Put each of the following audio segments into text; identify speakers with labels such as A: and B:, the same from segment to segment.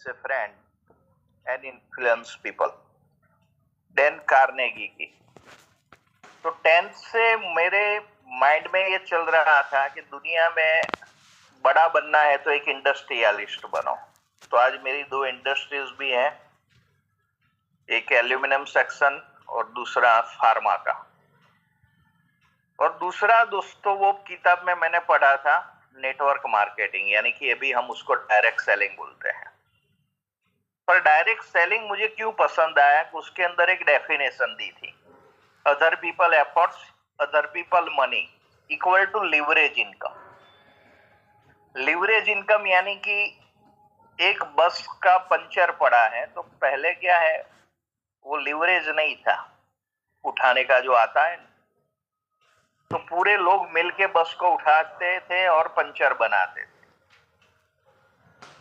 A: a friend and influence people. Dale Carnegie की। तो 10th से मेरे माइंड में ये चल रहा था कि दुनिया में बड़ा बनना है तो एक इंडस्ट्रियलिस्ट बनो। तो आज मेरी 2 इंडस्ट्रीज भी हैं, एक एल्यूमिनियम सेक्शन और दूसरा फार्मा का। और दूसरा दोस्तों वो किताब में मैंने पढ़ा था नेटवर्क मार्केटिंग, यानी कि अभी हम उसको डायरेक्ट सेलिंग बोलते हैं। पर डायरेक्ट सेलिंग मुझे क्यों पसंद आया कि उसके अंदर एक डेफिनेशन दी थी, other people efforts other people money equal to leverage income. Leverage income यानी कि एक बस का पंचर पड़ा है तो पहले क्या है, वो लिवरेज नहीं था उठाने का जो आता है, तो पूरे लोग मिलके बस को उठाते थे और पंचर बनाते थे।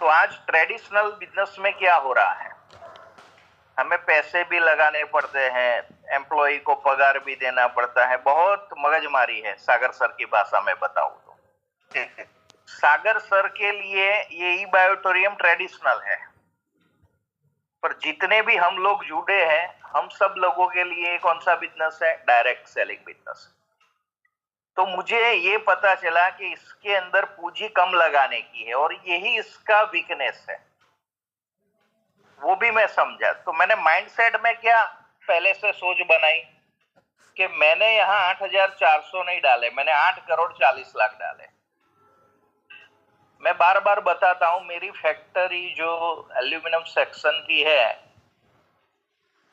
A: तो आज ट्रेडिशनल बिजनेस में क्या हो रहा है, हमें पैसे भी लगाने पड़ते हैं, एम्प्लॉय को पगार भी देना पड़ता है, बहुत मगजमारी है। सागर सर की भाषा में बताऊं तो सागर सर के लिए ये ई बायोटोरियम ट्रेडिशनल है, पर जितने भी हम लोग जुड़े हैं, हम सब लोगों के लिए कौन सा बिजनेस है, डायरेक्ट सेलिंग बिजनेस। तो मुझे ये पता चला कि इसके अंदर पूंजी कम लगाने की है और यही इसका वीकनेस है, वो भी मैं समझा। तो मैंने माइंडसेट में क्या पहले से सोच बनाई कि मैंने यहाँ 8,400 नहीं डाले, मैंने 8,40,00,000 डाले। मैं बार बार बताता हूँ, मेरी फैक्ट्री जो एल्यूमिनियम सेक्शन की है,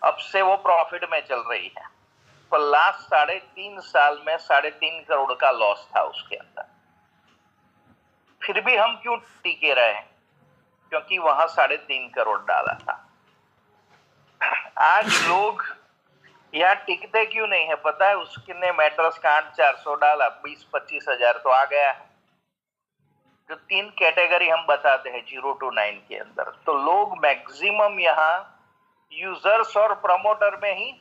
A: अब से वो प्रॉफिट में चल रही है, पर लास्ट 3.5 साल में 3.5 करोड़ का लॉस था उसके अंदर। फिर भी हम क्यों टिके रहे, क्योंकि वहां 3.5 करोड़ डाला था। आज लोग यहाँ टिकते क्यों नहीं है पता है, उसने मेटल्स का 8,400 डाला, 20-25 हजार तो आ गया है। जो 3 कैटेगरी हम बताते हैं 0 to 9 के अंदर, तो लोग मैक्सिमम यहाँ यूजर्स और प्रमोटर में ही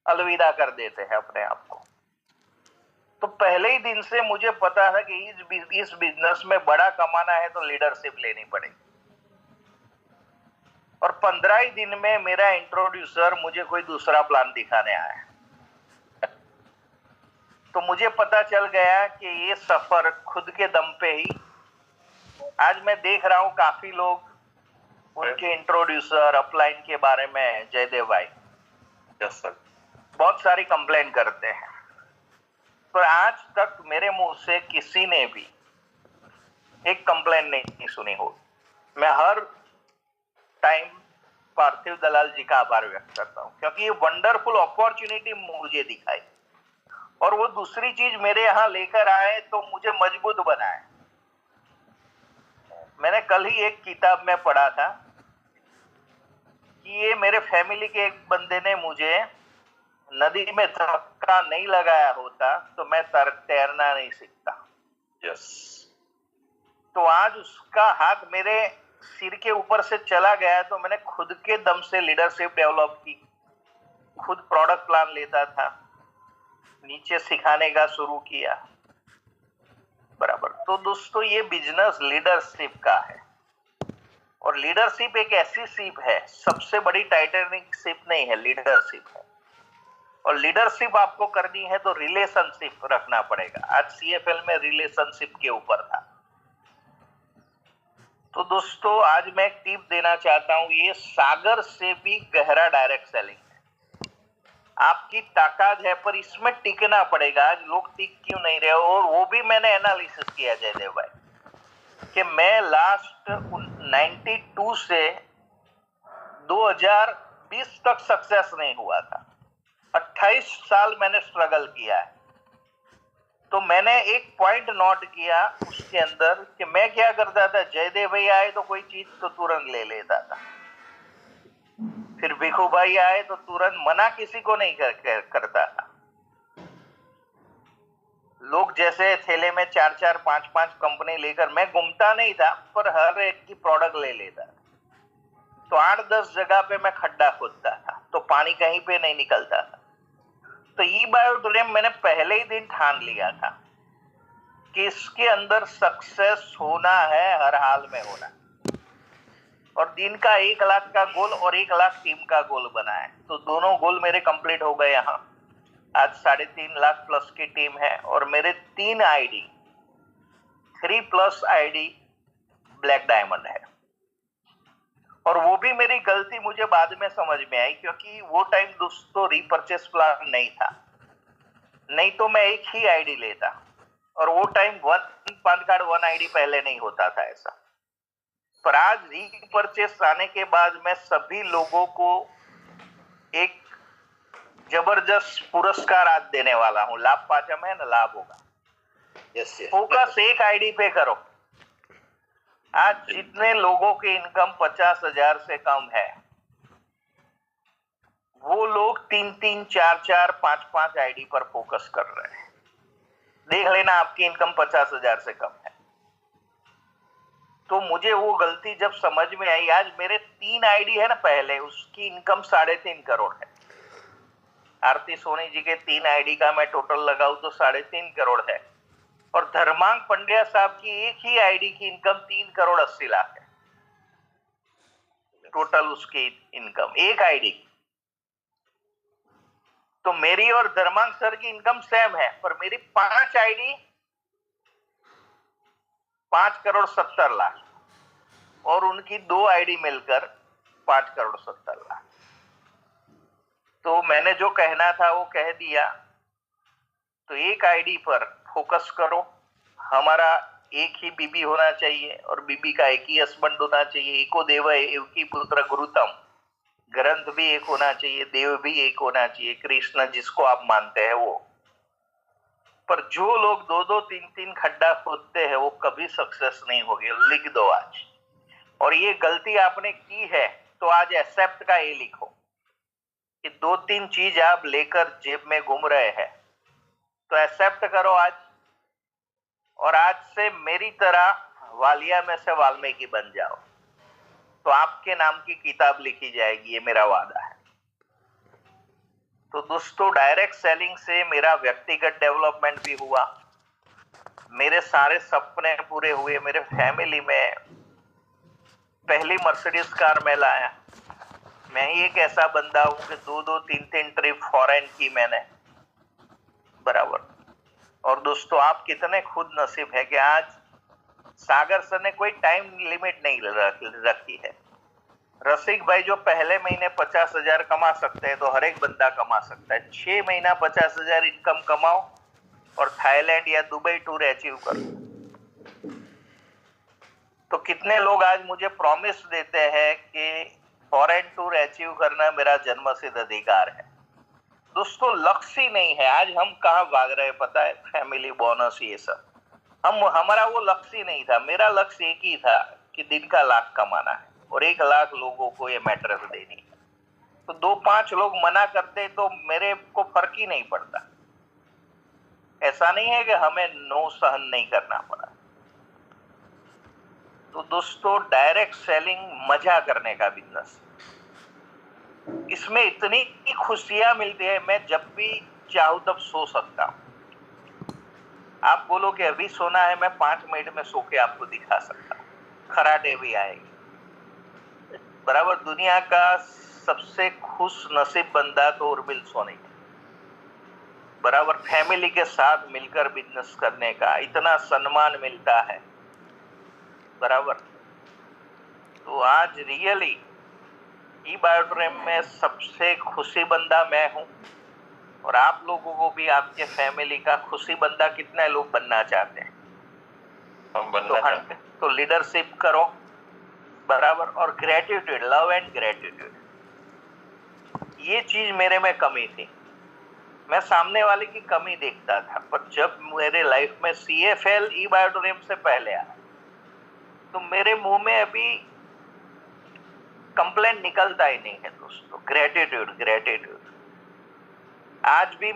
A: अलविदा कर देते हैं अपने आप को। तो पहले ही दिन से मुझे पता था कि इस बिजनेस में बड़ा कमाना है तो लीडरशिप लेनी पड़ेगी। और 15 ही दिन में मेरा इंट्रोड्यूसर मुझे कोई दूसरा प्लान दिखाने आया। तो मुझे पता चल गया कि ये सफर खुद के दम पे ही, आज मैं देख रहा हूं काफी लोग उनके इंट्रोड्यूसर अपलाइन के बारे में, जयदेव भाई, यस सर, बहुत सारी कंप्लेन करते हैं, पर आज तक मेरे मुंह से किसी ने भी एक कंप्लेन नहीं सुनी हो। मैं हर टाइम पार्थिव दलाल जी का आभार व्यक्त करता हूं, क्योंकि ये वंडरफुल अपॉर्चुनिटी मुझे दिखाई और वो दूसरी चीज मेरे यहाँ लेकर आए तो मुझे मजबूत बनाए। मैंने कल ही एक किताब में पढ़ा था कि ये मेरे फैमिली के एक बंदे ने मुझे नदी में धक्का नहीं लगाया होता तो मैं तैरना नहीं सीखता। यस। तो आज उसका हाथ मेरे सिर के ऊपर से चला गया, तो मैंने खुद के दम से लीडरशिप डेवलप की, खुद प्रोडक्ट प्लान लेता था, नीचे सिखाने का शुरू किया, बराबर। तो दोस्तों ये बिजनेस लीडरशिप का है, और लीडरशिप एक ऐसी शिप है, सबसे बड़ी टाइटैनिक शिप नहीं है, लीडरशिप है। और लीडरशिप आपको करनी है तो रिलेशनशिप रखना पड़ेगा। आज CFL में रिलेशनशिप के ऊपर था। तो दोस्तों आज मैं एक टिप देना चाहता हूं, ये सागर से भी गहरा डायरेक्ट सेलिंग है। आपकी ताकत है, पर इसमें टिकना पड़ेगा। आज लोग टिक क्यों नहीं रहे, और वो भी मैंने एनालिसिस किया जयदेव भाई, कि मैं लास्ट 92 से 2020 तक सक्सेस नहीं हुआ था। 28 साल मैंने स्ट्रगल किया है। तो मैंने एक पॉइंट नोट किया उसके अंदर कि मैं क्या करता था, जयदेव भाई आए तो कोई चीज तो तुरंत ले लेता था, फिर भिखू भाई आए तो तुरंत मना किसी को नहीं करता था। लोग जैसे थैले में 4-4, 5-5 कंपनी लेकर, मैं घूमता नहीं था, पर हर एक की प्रोडक्ट ले लेता था। तो 8-10 जगह पे मैं खड्डा खोदता था, तो पानी कहीं पे नहीं निकलता था। तो ई बायोटोरियम मैंने पहले ही दिन ठान लिया था कि इसके अंदर सक्सेस होना है, हर हाल में होना। और दिन का 1 लाख का गोल और 1 लाख टीम का गोल बना है। तो दोनों गोल मेरे कंप्लीट हो गए। यहाँ आज 3.5 लाख प्लस की टीम है और मेरे 3 आईडी 3+ आईडी ब्लैक डायमंड है। और वो भी मेरी गलती मुझे बाद में समझ में आई, क्योंकि वो टाइम दोस्तों रीपरचेस प्लान नहीं था, नहीं तो मैं एक ही आईडी लेता। और वो टाइम पान कार्ड 1 आईडी पहले नहीं होता था ऐसा। पर आज रीपरचेस आने के बाद मैं सभी लोगों को एक जबरदस्त पुरस्कार आज देने वाला हूं। लाभ पाचम है ना, लाभ होगा। फोकस एक आईडी पे करो। आज जितने लोगों की इनकम 50,000 से कम है, वो लोग 3-3, 4-4, 5-5 आईडी पर फोकस कर रहे हैं। देख लेना आपकी इनकम 50,000 से कम है। तो मुझे वो गलती जब समझ में आई, आज मेरे 3 आईडी है ना, पहले उसकी इनकम 3.5 करोड़ है। आरती सोनी जी के 3 आईडी का मैं टोटल लगाऊं तो 3.5 करोड़ है। और धर्मांग पंड्या साहब की एक ही आईडी की इनकम 3 करोड़ 80 लाख है टोटल उसकी इनकम, एक आईडी। तो मेरी और धर्मांग सर की इनकम सेम है, पर मेरी 5 आईडी 5 करोड़ 70 लाख और उनकी 2 आईडी मिलकर 5 करोड़ 70 लाख। तो मैंने जो कहना था वो कह दिया। तो एक आईडी पर फोकस करो। हमारा एक ही बीबी होना चाहिए और बीबी का एक ही हस्बैंड होना चाहिए। एको देव एक ही पुत्र गुरुतम। ग्रंथ भी एक होना चाहिए, देव भी एक होना चाहिए, कृष्ण जिसको आप मानते हैं वो। पर जो लोग 2-2, 3-3 खड्डा खोदते हैं वो कभी सक्सेस नहीं होगी। लिख दो आज। और ये गलती आपने की है तो आज एक्सेप्ट का ये लिखो कि 2-3 चीज आप लेकर जेब में घूम रहे हैं, तो एक्सेप्ट करो आज। और आज से मेरी तरह वालिया में से वाल्मीकि बन जाओ, तो आपके नाम की किताब लिखी जाएगी, ये मेरा वादा है। तो दोस्तों, डायरेक्ट सेलिंग से मेरा व्यक्तिगत डेवलपमेंट भी हुआ, मेरे सारे सपने पूरे हुए। मेरे फैमिली में पहली मर्सिडीज कार में लाया। मैं ही एक ऐसा बंदा हूं कि 2-2, 3-3 ट्रिप फॉरेन की मैंने, बराबर। और दोस्तों, आप कितने खुद नसीब है कि आज सागर सर ने कोई टाइम लिमिट नहीं रखी है। रसिक भाई जो पहले महीने 50,000 कमा सकते हैं, तो हर एक बंदा कमा सकता है। 6 महीना 50,000 इनकम कमाओ और थाईलैंड या दुबई टूर अचीव करो। तो कितने लोग आज मुझे प्रॉमिस देते हैं कि फॉरेन टूर अचीव करना मेरा जन्मसिद्ध अधिकार है। दोस्तों, लक्ष्य ही नहीं है। आज हम कहाँ भाग रहे हैं पता है? फैमिली बोनस ये सब। हमारा वो लक्ष्य नहीं था। मेरा लक्ष्य एक ही था कि दिन का 1 लाख कमाना है और 1 लाख लोगों को ये मैट्रेस देनी है। तो 2-5 लोग मना करते तो मेरे को फर्क ही नहीं पड़ता। ऐसा नहीं है कि हमें नो सहन नहीं करना पड़ा। तो दोस्तों, डायरेक्ट सेलिंग मजा करने का बिजनेस, इसमें इतनी खुशियां मिलती है। मैं जब भी चाहूं तब सो सकता हूं। आप बोलो कि अभी सोना है, मैं 5 मिनट में सो के आपको दिखा सकता हूं। खराटे भी आएगी, बराबर। दुनिया का सबसे खुश नसीब बंदा तो उर्मिल सोनी है, बराबर। फैमिली के साथ मिलकर बिजनेस करने का इतना सम्मान मिलता है, बराबर। तो आज रियली ई-बायोड्रीम में सबसे खुशी बंदा मैं हूं। और आप लोगों को भी आपके फैमिली का खुशी बंदा कितने लोग बनना चाहते हैं? हम बनना चाहते हैं। तो लीडरशिप करो, बराबर। और ग्रेटिट्यूड, लव एंड ग्रेटिट्यूड, ये चीज मेरे में कमी थी। मैं सामने वाले की कमी देखता था। पर जब मेरे लाइफ में CFL ई-बायोड्रीम से पहले आया, तो मेरे मुंह में अभी कंप्लेंट निकलता ही नहीं है दोस्तों। Gratitude, gratitude. आज भी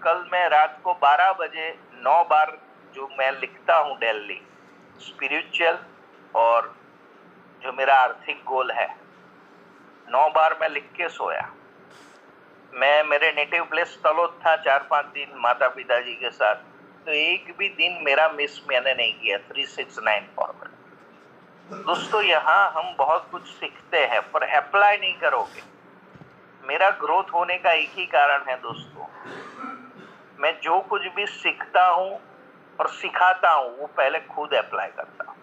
A: कल मैं रात को 12 बजे 9 बार जो मैं लिखता हूं डेली, स्पिरिचुअल और जो मेरा आर्थिक गोल है, 9 बार मैं लिख के सोया। मैं मेरे नेटिव प्लेस तलोद था 4-5 दिन माता पिताजी के साथ। तो एक भी दिन मेरा मिस मैंने नहीं किया। 369 फॉर्मूला। दोस्तों यहाँ हम बहुत कुछ सीखते हैं पर अप्लाई नहीं करोगे। मेरा ग्रोथ होने का एक ही कारण है दोस्तों, मैं जो कुछ भी सीखता हूँ और सिखाता हूँ वो पहले खुद अप्लाई करता हूँ,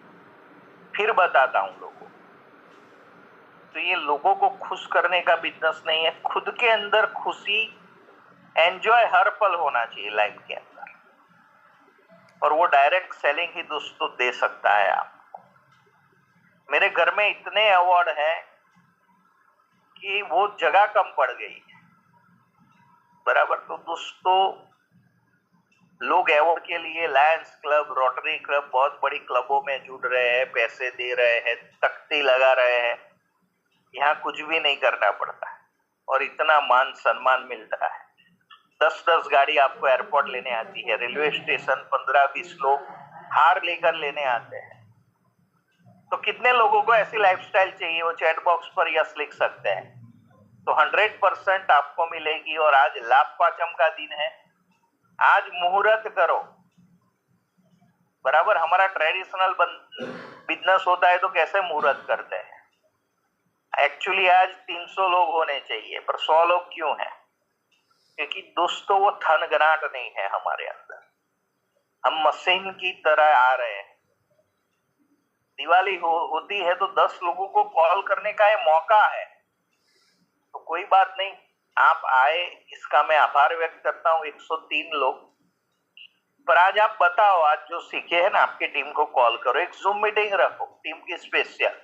A: फिर बताता हूँ लोगों को। तो ये लोगों को खुश करने का बिजनेस नहीं है, खुद के अंदर खुशी, एंजॉय हर पल होना चाहिए लाइफ के अंदर, और वो डायरेक्ट सेलिंग ही दोस्तों दे सकता है आपको। मेरे घर में इतने अवार्ड हैं कि वो जगह कम पड़ गई है, बराबर। तो दोस्तों लोग अवार्ड के लिए लायंस क्लब, रोटरी क्लब, बहुत बड़ी क्लबों में जुड़ रहे हैं, पैसे दे रहे हैं, तख्ती लगा रहे हैं। यहाँ कुछ भी नहीं करना पड़ता है और इतना मान सम्मान मिलता है। 10-10 गाड़ी आपको एयरपोर्ट लेने आती है, रेलवे स्टेशन 15-20 लोग हार लेकर लेने आते हैं। तो कितने लोगों को ऐसी लाइफस्टाइल चाहिए? वो चैट बॉक्स पर यस लिख सकते हैं। तो 100% आपको मिलेगी। और आज लाभ पाचम का दिन है, आज मुहूर्त करो, बराबर। हमारा ट्रेडिशनल बिजनेस होता है तो कैसे मुहूर्त करते हैं? एक्चुअली आज 300 लोग होने चाहिए, पर 100 लोग क्यों हैं? क्योंकि दोस्तों वो थनगनाट नहीं है हमारे अंदर, हम मशीन की तरह आ रहे हैं। दिवाली होती है तो 10 लोगों को कॉल करने का ये मौका है, तो कोई बात नहीं, आप आए, इसका मैं आभार व्यक्त करता हूँ। 103 लोग, पर आज आप बताओ, आज जो सीखे हैं ना, आपकी टीम को कॉल करो, एक जूम मीटिंग रखो टीम की स्पेशल,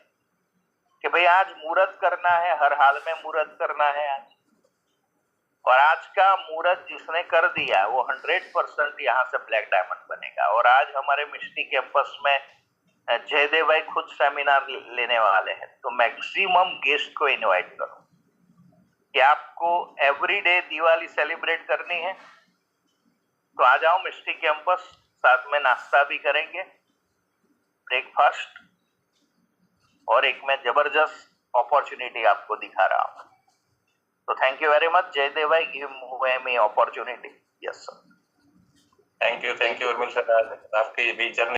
A: कि भाई आज मुहूर्त करना है, हर हाल में मुहूर्त करना है आज। और आज का मुहूर्त जिसने कर दिया वो 100% यहाँ से ब्लैक डायमंड बनेगा। और आज हमारे मिष्टी कैंपस में जयदेव भाई खुद सेमिनार लेने वाले हैं, तो मैक्सिमम गेस्ट को इनवाइट करो कि आपको एवरीडे दिवाली सेलिब्रेट करनी है, तो आ जाओ मिष्टी कैंपस, साथ में नाश्ता भी करेंगे, ब्रेकफास्ट, और एक मैं जबरदस्त अपॉर्चुनिटी आपको दिखा रहा हूँ। तो thank you very much Jaidev भाई, give me opportunity. Yes sir.
B: Thank you Urmil sir, आपकी भी जर्नी